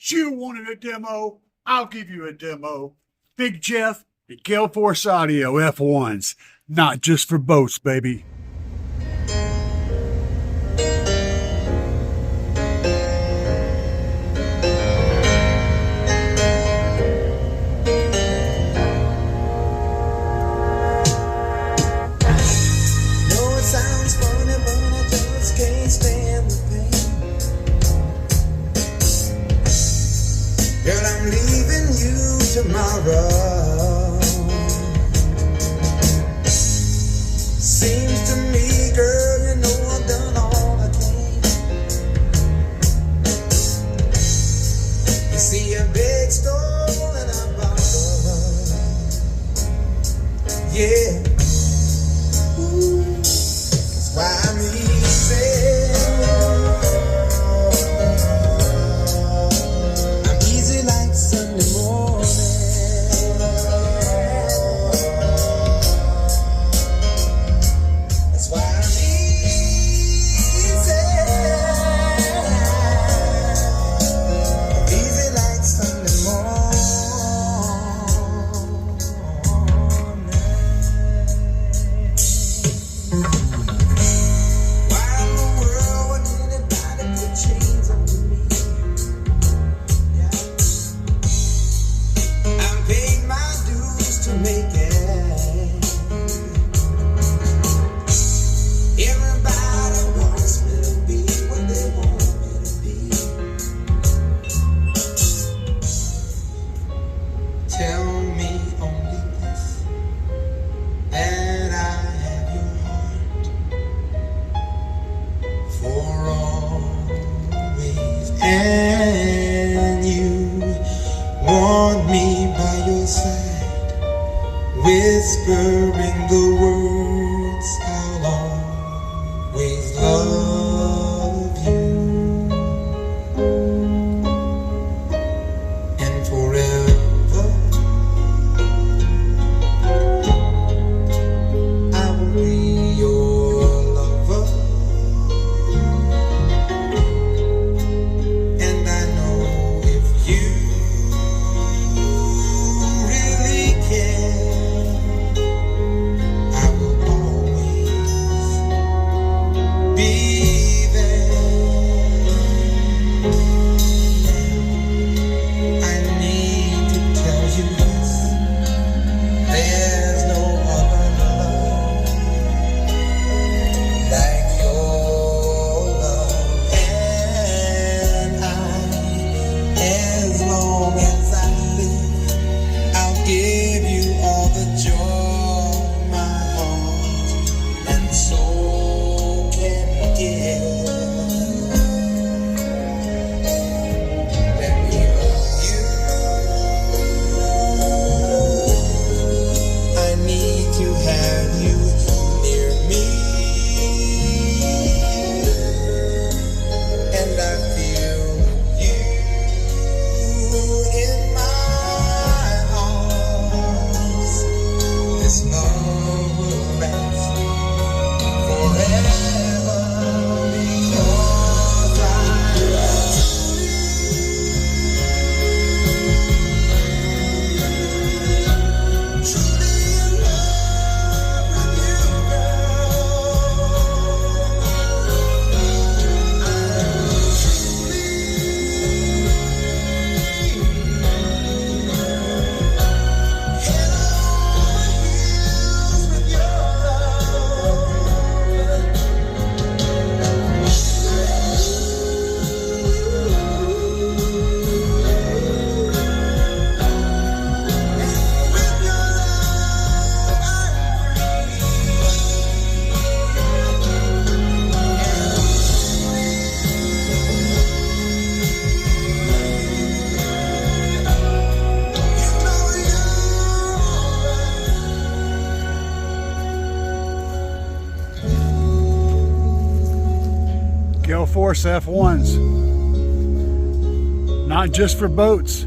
You wanted a demo? I'll give you a demo. Big Jeff at GaleForce Audio F1s. Not just for boats, baby. Girl, I'm leaving you tomorrow. Seems to me, girl, you know I've done all I can. You see a big stone and a bottle. Yeah. Ooh, that's why I'm easy. And you want me by your side, whispering the words, I'll always love you, and forever I will be your lover. GaleForce F1s. Not just for boats.